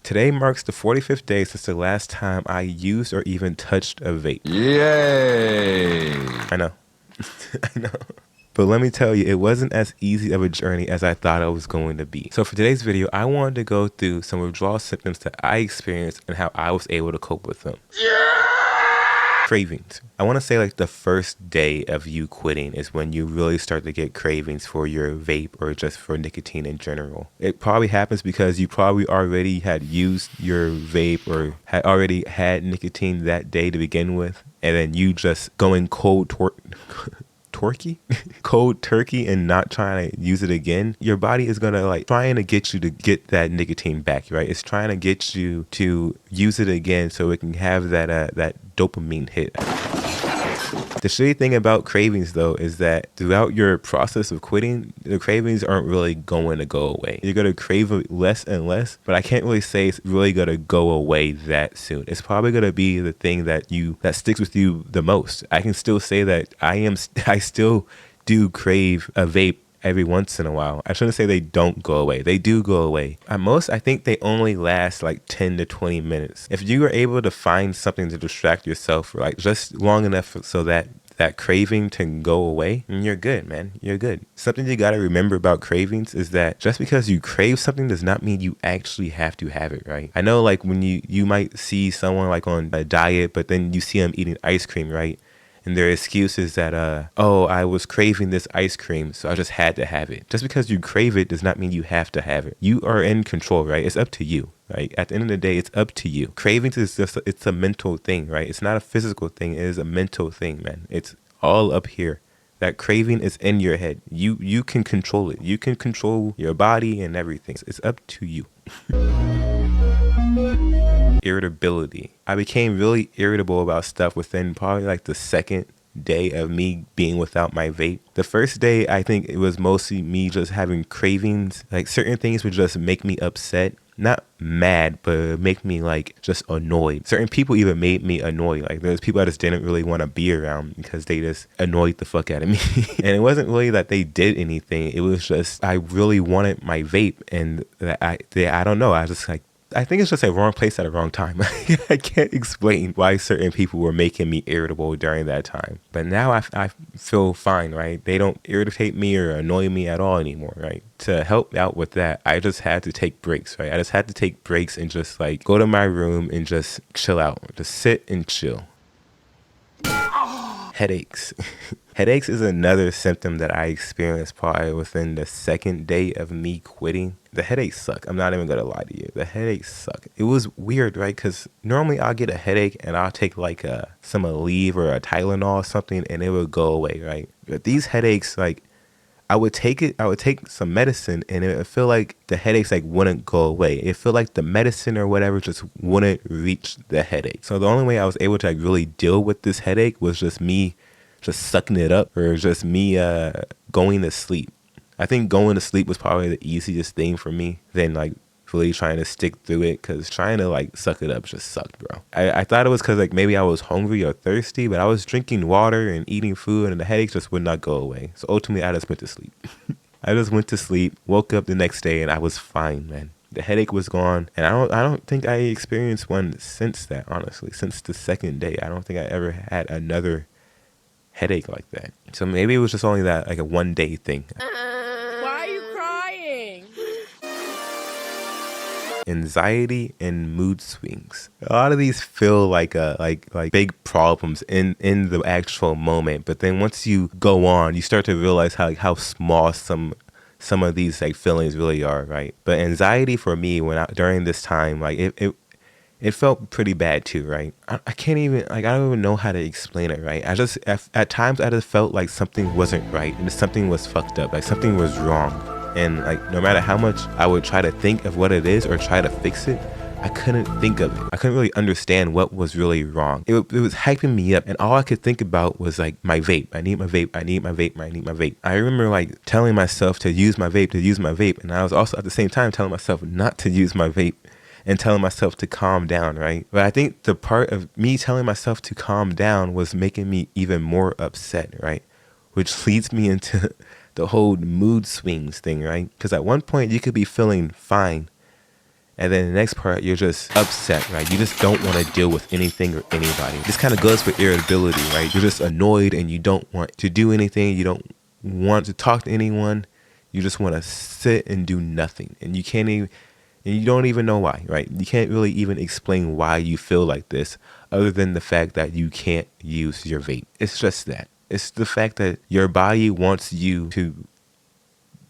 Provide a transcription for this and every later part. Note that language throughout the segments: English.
Today marks the 45th day since the last time I used or even touched a vape. Yay! I know. I know. But let me tell you, it wasn't as easy of a journey as I thought it was going to be. So for today's video, I wanted to go through some withdrawal symptoms that I experienced and how I was able to cope with them. Cravings. I want to say like the first day of you quitting is when you really start to get cravings for your vape or just for nicotine in general. It probably happens because you probably already had used your vape or had already had nicotine that day to begin with, and then you just going cold turkey and not trying to use it again. Your body is gonna like trying to get you to get that nicotine back, right? It's trying to get you to use it again so it can have that dopamine hit. The shitty thing about cravings though is that throughout your process of quitting, the cravings aren't really going to go away. You're going to crave it less and less, but I can't really say it's really going to go away that soon. It's probably going to be the thing that sticks with you the most. I can still say that I still do crave a vape every once in a while. I shouldn't say they don't go away. They do go away. At most, I think they only last like 10 to 20 minutes. If you are able to find something to distract yourself for like just long enough so that craving can go away, and you're good, man. You're good. Something you got to remember about cravings is that just because you crave something does not mean you actually have to have it, right? I know like when you might see someone like on a diet, but then you see them eating ice cream, right? And their excuse is that, oh, I was craving this ice cream, so I just had to have it. Just because you crave it does not mean you have to have it. You are in control, right? It's up to you, right? At the end of the day, it's up to you. Cravings is just, it's a mental thing, right? It's not a physical thing. It is a mental thing, man. It's all up here. That craving is in your head. You can control it. You can control your body and everything. It's up to you. Irritability. I became really irritable about stuff within probably like the second day of me being without my vape. The first day, I think it was mostly me just having cravings. Like certain things would just make me upset. Not mad, but make me like just annoyed. Certain people even made me annoyed. Like there's people I just didn't really want to be around because they just annoyed the fuck out of me. And it wasn't really that they did anything. It was just I really wanted my vape, and I don't know. I think it's just a wrong place at a wrong time. I can't explain why certain people were making me irritable during that time. But now I feel fine, right? They don't irritate me or annoy me at all anymore, right? To help out with that, I just had to take breaks, right? I just had to take breaks and just like go to my room and just chill out. Just sit and chill. Headaches. Headaches is another symptom that I experienced probably within the second day of me quitting. The headaches suck. I'm not even going to lie to you. The headaches suck. It was weird, right? Because normally I'll get a headache and I'll take like some Aleve or a Tylenol or something and it would go away, right? But these headaches, like I would take some medicine and it would feel like the headaches like wouldn't go away. It felt like the medicine or whatever just wouldn't reach the headache. So the only way I was able to like really deal with this headache was just me just sucking it up or just me going to sleep. I think going to sleep was probably the easiest thing for me than like really trying to stick through it, because trying to like suck it up just sucked, bro. I thought it was because like maybe I was hungry or thirsty, but I was drinking water and eating food and the headaches just would not go away. So ultimately I just went to sleep. I just went to sleep, woke up the next day, and I was fine, man. The headache was gone, and I don't think I experienced one since that, honestly. Since the second day, I don't think I ever had another headache like that. So maybe it was just only that like a 1 day thing. Why are you crying? Anxiety and mood swings. A lot of these feel like big problems in the actual moment, but then once you go on, you start to realize how small some of these like feelings really are, right? But anxiety for me during this time, like it felt pretty bad too, right? I can't even I don't even know how to explain it, right? At times I just felt like something wasn't right and something was fucked up, like something was wrong. And like no matter how much I would try to think of what it is or try to fix it, I couldn't think of it. I couldn't really understand what was really wrong. It was hyping me up, and all I could think about was like my vape. I need my vape. I need my vape. I need my vape. I remember like telling myself to use my vape, and I was also at the same time telling myself not to use my vape and telling myself to calm down, right? But I think the part of me telling myself to calm down was making me even more upset, right? Which leads me into the whole mood swings thing, right? Because at one point you could be feeling fine, And then the next part, you're just upset, right? You just don't want to deal with anything or anybody. This kind of goes for irritability, right? You're just annoyed and you don't want to do anything. You don't want to talk to anyone. You just want to sit and do nothing. And you can't even, and you don't even know why, right? You can't really even explain why you feel like this other than the fact that you can't use your vape. It's just that. It's the fact that your body wants you to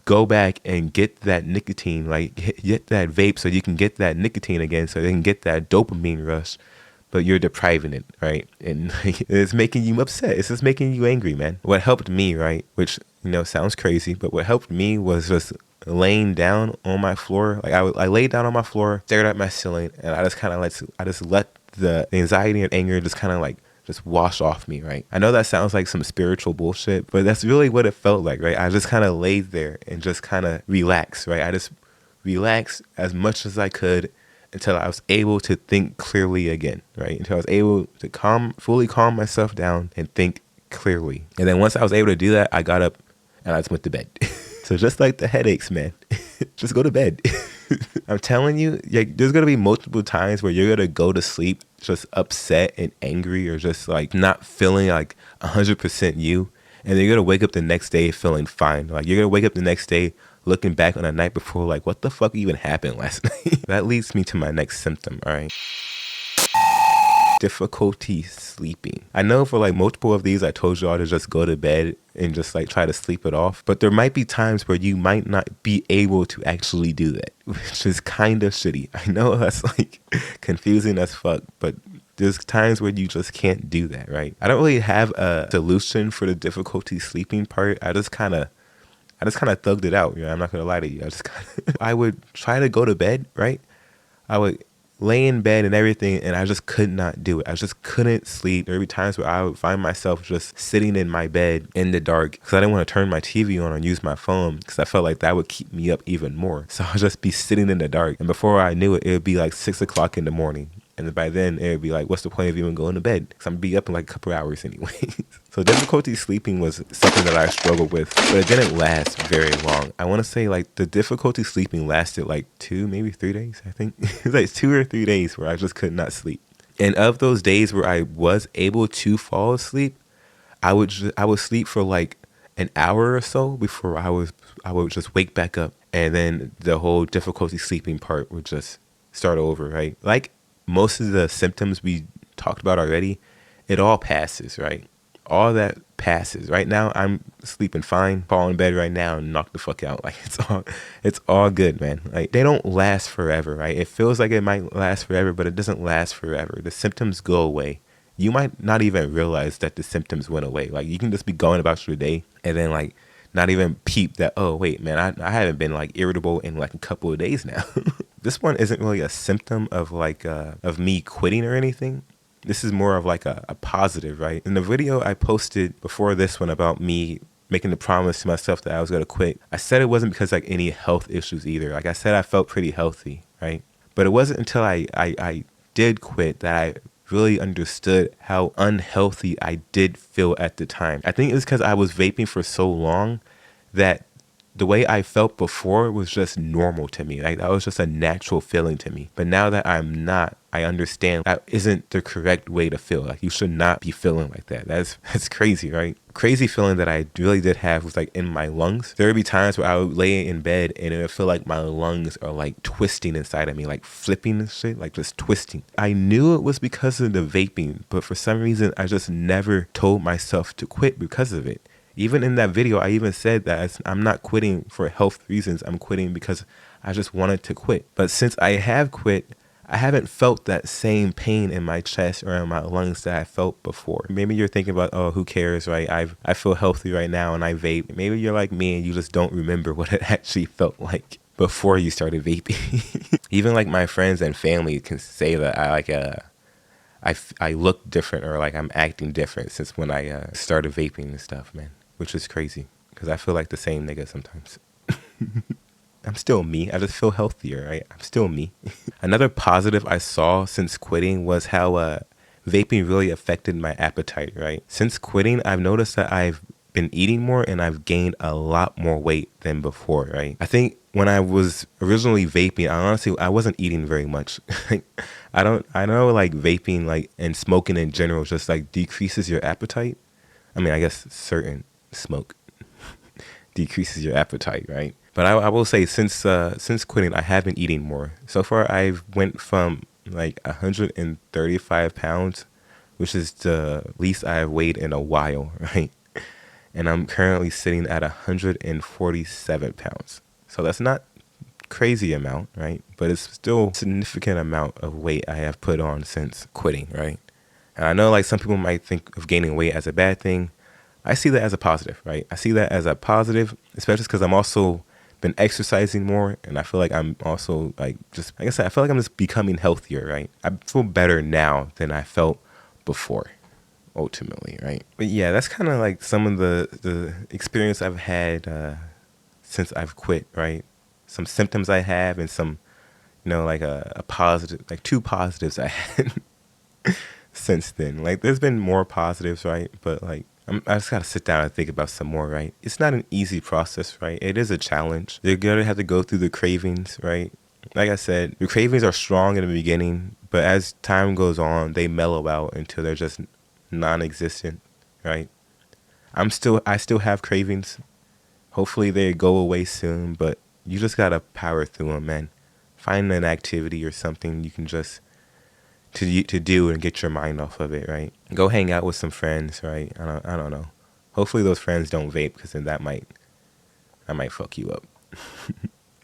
go back and get that nicotine, like get that vape so you can get that nicotine again, so they can get that dopamine rush, but you're depriving it, right? And it's making you upset. It's just making you angry, man. What helped me, right, which, sounds crazy, but what helped me was just laying down on my floor. Like I laid down on my floor, stared at my ceiling, and I just kind of let the anxiety and anger just kind of like just wash off me, right? I know that sounds like some spiritual bullshit, but that's really what it felt like, right? I just kind of laid there and just kind of relaxed, right? I just relaxed as much as I could until I was able to think clearly again, right? Until I was able to fully calm myself down and think clearly. And then once I was able to do that, I got up and I just went to bed. So just like the headaches, man, just go to bed. I'm telling you, there's going to be multiple times where you're going to go to sleep just upset and angry or just like not feeling like 100% you. And then you're going to wake up the next day feeling fine. Like you're going to wake up the next day looking back on the night before like, what the fuck even happened last night? That leads me to my next symptom, all right? Difficulty sleeping. I know for like multiple of these, I told y'all to just go to bed and just like try to sleep it off. But there might be times where you might not be able to actually do that, which is kind of shitty. I know that's like confusing as fuck, but there's times where you just can't do that, right? I don't really have a solution for the difficulty sleeping part. I just kind of thugged it out. I'm not gonna lie to you. I would try to go to bed, right? I would lay in bed and everything, and I just could not do it. I just couldn't sleep. There would be times where I would find myself just sitting in my bed in the dark because I didn't want to turn my TV on or use my phone because I felt like that would keep me up even more. So I'd just be sitting in the dark, and before I knew it, it would be like 6 o'clock in the morning. And by then, it would be like, what's the point of even going to bed? Because I'm going to be up in like a couple hours anyway. So difficulty sleeping was something that I struggled with, but it didn't last very long. I want to say like the difficulty sleeping lasted like 2, maybe 3 days, I think. It was like 2 or 3 days where I just could not sleep. And of those days where I was able to fall asleep, I would sleep for like an hour or so before I would just wake back up. And then the whole difficulty sleeping part would just start over, right? Like, most of the symptoms we talked about already, it all passes, right? All that passes. Right now, I'm sleeping fine, fall in bed right now and knock the fuck out. Like it's all good, man. Like they don't last forever, right? It feels like it might last forever, but it doesn't last forever. The symptoms go away. You might not even realize that the symptoms went away. Like you can just be going about your day and then like not even peep that, oh wait, man, I haven't been like irritable in like a couple of days now. This one isn't really a symptom of like of me quitting or anything. This is more of like a positive, right? In the video I posted before this one about me making the promise to myself that I was going to quit, I said it wasn't because like any health issues either. Like I said, I felt pretty healthy, right? But it wasn't until I did quit that I really understood how unhealthy I did feel at the time. I think it was because I was vaping for so long that the way I felt before was just normal to me. Like that was just a natural feeling to me. But now that I'm not, I understand that isn't the correct way to feel. Like you should not be feeling like that. That's crazy, right? Crazy feeling that I really did have was like in my lungs. There would be times where I would lay in bed and it would feel like my lungs are like twisting inside of me, like flipping and shit, like just twisting. I knew it was because of the vaping, but for some reason I just never told myself to quit because of it. Even in that video, I even said that I'm not quitting for health reasons. I'm quitting because I just wanted to quit. But since I have quit, I haven't felt that same pain in my chest or in my lungs that I felt before. Maybe you're thinking about, oh, who cares, right? I feel healthy right now and I vape. Maybe you're like me and you just don't remember what it actually felt like before you started vaping. Even like my friends and family can say that I look different or like I'm acting different since when I started vaping and stuff, man. Which is crazy because I feel like the same nigga sometimes. I'm still me. I just feel healthier, right? I'm still me. Another positive I saw since quitting was how vaping really affected my appetite, right? Since quitting, I've noticed that I've been eating more and I've gained a lot more weight than before, right? I think when I was originally vaping, I wasn't eating very much. I know like vaping like and smoking in general just like decreases your appetite. I mean, I guess certain smoke decreases your appetite, right? But I will say since quitting, I have been eating more. So far, I've went from like 135 pounds, which is the least I've weighed in a while, right? And I'm currently sitting at 147 pounds. So that's not crazy amount, right? But it's still a significant amount of weight I have put on since quitting, right? And I know like some people might think of gaining weight as a bad thing. I see that as a positive, right? I see that as a positive, especially because I'm also been exercising more, and I feel like I'm also like just like I said, I feel like I'm just becoming healthier, right? I feel better now than I felt before, ultimately, right? But yeah, that's kind of like some of the experience I've had since I've quit, right? Some symptoms I have, and some, like a positive, like two positives I had since then. Like there's been more positives, right? But like I just gotta sit down and think about some more, right? It's not an easy process, right? It is a challenge. You're gonna have to go through the cravings, right? Like I said, the cravings are strong in the beginning, but as time goes on, they mellow out until they're just non-existent, right? I still have cravings. Hopefully they go away soon, but you just gotta power through them, man. Find an activity or something you can just to do and get your mind off of it, right? Go hang out with some friends, right? I don't know. Hopefully those friends don't vape, because then that might fuck you up.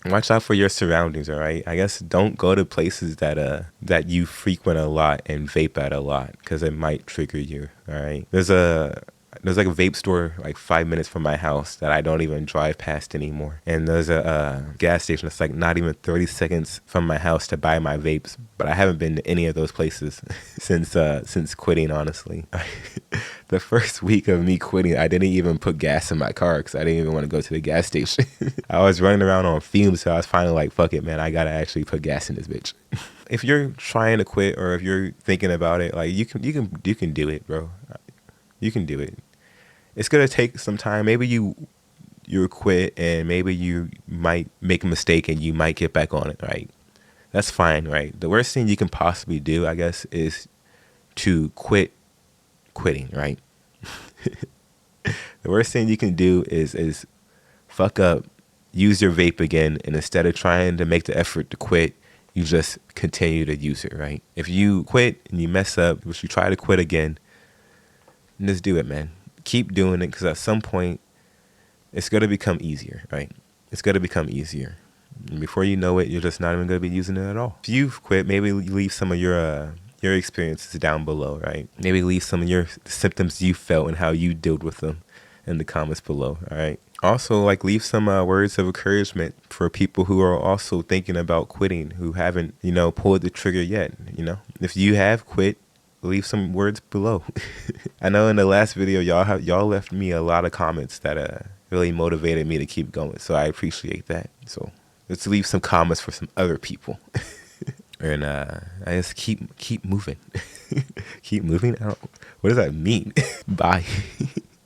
Watch out for your surroundings, all right? I guess don't go to places that you frequent a lot and vape at a lot, because it might trigger you, all right? There's like a vape store like 5 minutes from my house that I don't even drive past anymore. And there's a gas station that's like not even 30 seconds from my house to buy my vapes. But I haven't been to any of those places since quitting, honestly. The first week of me quitting, I didn't even put gas in my car because I didn't even want to go to the gas station. I was running around on fumes, so I was finally like, fuck it, man, I gotta actually put gas in this bitch. If you're trying to quit, or if you're thinking about it, like you can do it, bro. You can do it. It's gonna take some time. Maybe you quit, and maybe you might make a mistake and you might get back on it, right? That's fine, right? The worst thing you can possibly do, I guess, is to quitting, right? The worst thing you can do is fuck up, use your vape again, and instead of trying to make the effort to quit, you just continue to use it, right? If you quit and you mess up, if you try to quit again, just do it, man. Keep doing it, because at some point it's going to become easier, right? It's going to become easier. And before you know it, you're just not even going to be using it at all. If you've quit, maybe leave some of your experiences down below, right? Maybe leave some of your symptoms you felt and how you dealt with them in the comments below, all right? Also, like, leave some words of encouragement for people who are also thinking about quitting, who haven't, pulled the trigger yet, If you have quit, leave some words below. I know in the last video, y'all left me a lot of comments that really motivated me to keep going. So I appreciate that. So let's leave some comments for some other people. And I just keep moving. Keep moving out. What does that mean? Bye.